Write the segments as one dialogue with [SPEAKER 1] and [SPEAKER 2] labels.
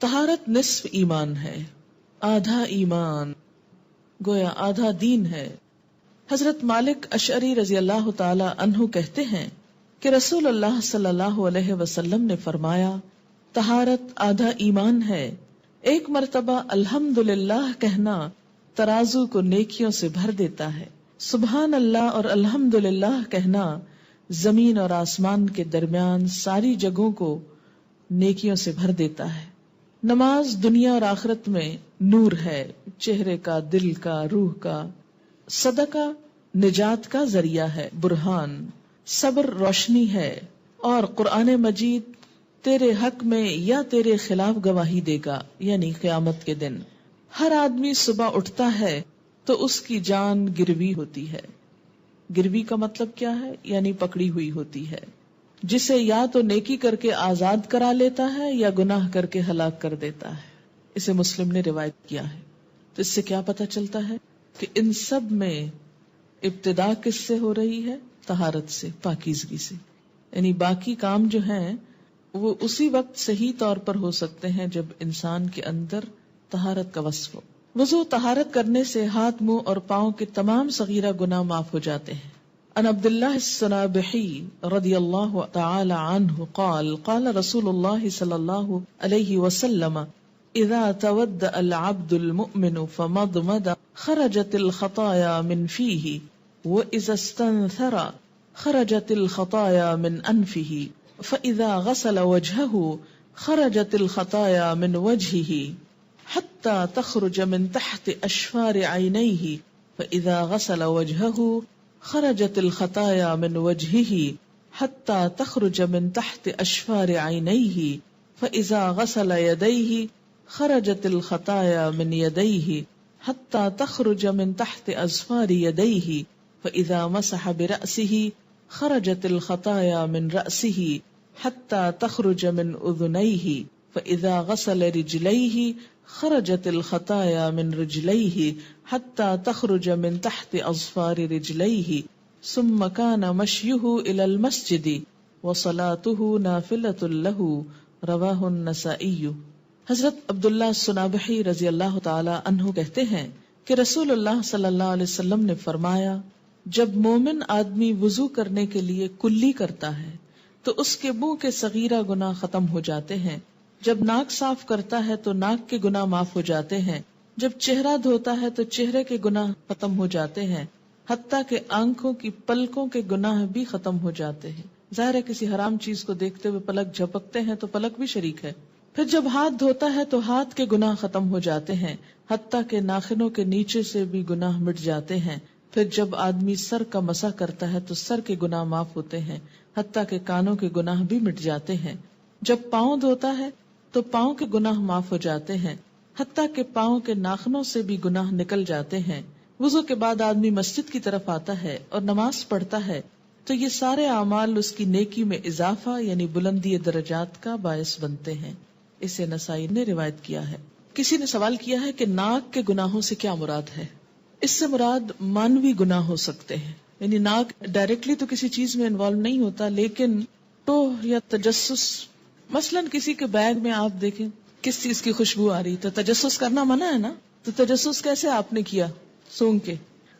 [SPEAKER 1] طہارت نصف ایمان ہے، آدھا ایمان، گویا آدھا دین ہے۔ حضرت مالک اشعری رضی اللہ تعالی عنہ کہتے ہیں کہ رسول اللہ صلی اللہ علیہ وسلم نے فرمایا، طہارت آدھا ایمان ہے۔ ایک مرتبہ الحمدللہ کہنا ترازو کو نیکیوں سے بھر دیتا ہے، سبحان اللہ اور الحمدللہ کہنا زمین اور آسمان کے درمیان ساری جگہوں کو نیکیوں سے بھر دیتا ہے۔ نماز دنیا اور آخرت میں نور ہے، چہرے کا، دل کا، روح کا۔ صدقہ نجات کا ذریعہ ہے، برہان۔ صبر روشنی ہے، اور قرآن مجید تیرے حق میں یا تیرے خلاف گواہی دے گا، یعنی قیامت کے دن۔ ہر آدمی صبح اٹھتا ہے تو اس کی جان گروی ہوتی ہے۔ گروی کا مطلب کیا ہے؟ یعنی پکڑی ہوئی ہوتی ہے، جسے یا تو نیکی کر کے آزاد کرا لیتا ہے یا گناہ کر کے ہلاک کر دیتا ہے۔ اسے مسلم نے روایت کیا ہے۔ تو اس سے کیا پتہ چلتا ہے کہ ان سب میں ابتدا کس سے ہو رہی ہے؟ طہارت سے، پاکیزگی سے۔ یعنی باقی کام جو ہیں وہ اسی وقت صحیح طور پر ہو سکتے ہیں جب انسان کے اندر طہارت کا وصف ہو۔ وضو طہارت کرنے سے ہاتھ، منہ اور پاؤں کے تمام صغیرہ گناہ معاف ہو جاتے ہیں۔ عن عبد الله الصنابحي رضی اللہ تعالی عنہ قال قال رسول اللہ صلی اللہ علیہ وسلم اذا تودأ العبد المؤمن فمضمض خرجت الخطايا من فيه واذا استنثر خرجت الخطايا من انفه فاذا غسل وجهه خرجت الخطايا من وجهه حتى تخرج من تحت اشفار عينيه فاذا غسل وجهه خرجت الخطايا من وجهه حتى تخرج من تحت اشفار عينيه فاذا غسل يديه خرجت الخطايا من يديه حتى تخرج من تحت اظفار يديه فاذا مسح برأسه خرجت الخطايا من رأسه حتى تخرج من اذنيه فاذا غسل رجليه خرجت الخطايا من رجليه حتى تخرج من تحت اظفار رجليه ثم كان مشيه الى المسجد وصلاته نافلة له رواہ النسائی۔ حضرت عبداللہ الصنابحی رضی اللہ تعالی عنہ کہتے ہیں کہ رسول اللہ صلی اللہ علیہ وسلم نے فرمایا، جب مومن آدمی وضو کرنے کے لیے کلی کرتا ہے تو اس کے منہ کے صغیرہ گناہ ختم ہو جاتے ہیں، جب ناک صاف کرتا ہے تو ناک کے گناہ معاف ہو جاتے ہیں، جب چہرہ دھوتا ہے تو چہرے کے گناہ ختم ہو جاتے ہیں، حتیٰ کہ آنکھوں کی پلکوں کے گناہ بھی ختم ہو جاتے ہیں۔ ظاہر ہے کسی حرام چیز کو دیکھتے ہوئے پلک جھپکتے ہیں تو پلک بھی شریک ہے۔ پھر جب ہاتھ دھوتا ہے تو ہاتھ کے گناہ ختم ہو جاتے ہیں، حتیٰ کہ ناخنوں کے نیچے سے بھی گناہ مٹ جاتے ہیں۔ پھر جب آدمی سر کا مسح کرتا ہے تو سر کے گناہ معاف ہوتے ہیں، حتیٰ کہ کانوں کے گناہ بھی مٹ جاتے ہیں۔ جب پاؤں دھوتا ہے تو پاؤں کے گناہ معاف ہو جاتے ہیں، حتیٰ کہ پاؤں کے ناخنوں سے بھی گناہ نکل جاتے ہیں۔ وضو کے بعد آدمی مسجد کی طرف آتا ہے اور نماز پڑھتا ہے تو یہ سارے اعمال اس کی نیکی میں اضافہ یعنی بلندی درجات کا باعث بنتے ہیں۔ اسے نسائی نے روایت کیا ہے۔ کسی نے سوال کیا ہے کہ ناک کے گناہوں سے کیا مراد ہے؟ اس سے مراد مانوی گناہ ہو سکتے ہیں، یعنی ناک ڈائریکٹلی تو کسی چیز میں انوالو نہیں ہوتا، لیکن ٹوہ یا تجسس، مثلا کسی کے بیگ میں آپ دیکھیں کس چیز کی خوشبو آ رہی تو تجسس کرنا منع ہے نا، تو تجسس کیسے آپ نے کیا؟ سونگ کے،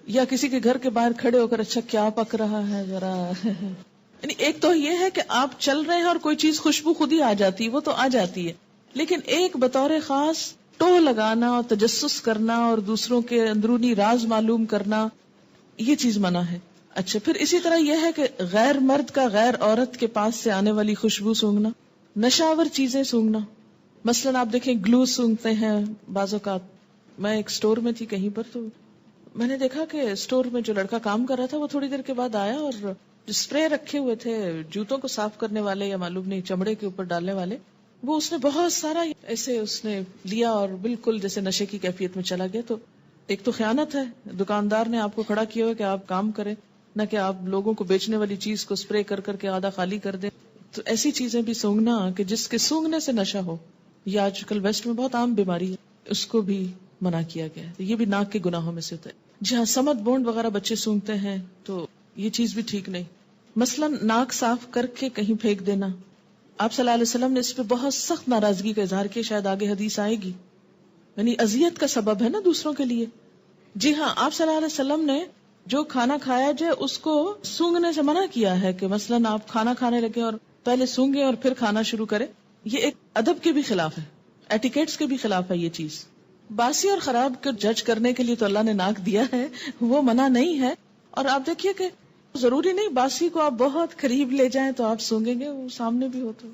[SPEAKER 1] یا کسی کے گھر کے باہر کھڑے ہو کر اچھا کیا پک رہا ہے ذرا یعنی ایک تو یہ ہے کہ آپ چل رہے ہیں اور کوئی چیز خوشبو خود ہی آ جاتی ہے، وہ تو آ جاتی ہے، لیکن ایک بطور خاص ٹوہ لگانا اور تجسس کرنا اور دوسروں کے اندرونی راز معلوم کرنا، یہ چیز منع ہے۔ اچھا، پھر اسی طرح یہ ہے کہ غیر مرد کا غیر عورت کے پاس سے آنے والی خوشبو سونگنا، نشاور چیزیں سونگنا، مثلا آپ دیکھیں گلو سونگتے ہیں بعض اوقات۔ میں ایک سٹور میں تھی کہیں پر، تو میں نے دیکھا کہ سٹور میں جو لڑکا کام کر رہا تھا وہ تھوڑی دیر کے بعد آیا اور جو سپرے رکھے ہوئے تھے جوتوں کو صاف کرنے والے یا معلوم نہیں چمڑے کے اوپر ڈالنے والے، وہ اس نے بہت سارا ایسے اس نے لیا اور بالکل جیسے نشے کی کیفیت میں چلا گیا۔ تو ایک تو خیانت ہے، دکاندار نے آپ کو کھڑا کیا ہوا کہ آپ کام کریں، نہ کہ آپ لوگوں کو بیچنے والی چیز کو سپرے کر کر کے آدھا خالی کر دیں۔ تو ایسی چیزیں بھی سونگنا کہ جس کے سونگنے سے نشہ ہو، یہ آج کل ویسٹ میں بہت عام بیماری ہے، اس کو بھی منع کیا گیا ہے۔ یہ بھی ناک کے گناہوں میں سے ہوتا ہے۔ جہاں سمت بونڈ وغیرہ بچے سونگتے ہیں تو یہ چیز بھی ٹھیک نہیں۔ مثلا ناک صاف کر کے کہیں پھینک دینا، آپ صلی اللہ علیہ وسلم نے اس پہ بہت سخت ناراضگی کا اظہار کیا، شاید آگے حدیث آئے گی. یعنی اذیت کا سبب ہے نا دوسروں کے لیے. جی ہاں، آپ صلی اللہ علیہ وسلم نے جو کھانا کھایا جائے اس کو سونگھنے سے منع کیا ہے کہ مثلاً آپ کھانا کھانے لگے اور پہلے سونگھیں اور پھر کھانا شروع کریں. یہ ایک ادب کے بھی خلاف ہے، ایٹیکیٹس کے بھی خلاف ہے یہ چیز. باسی اور خراب کو جج کرنے کے لیے تو اللہ نے ناک دیا ہے، وہ منع نہیں ہے. اور آپ دیکھیے کہ ضروری نہیں باسی کو آپ بہت قریب لے جائیں تو آپ سونگیں گے، وہ سامنے بھی ہو تو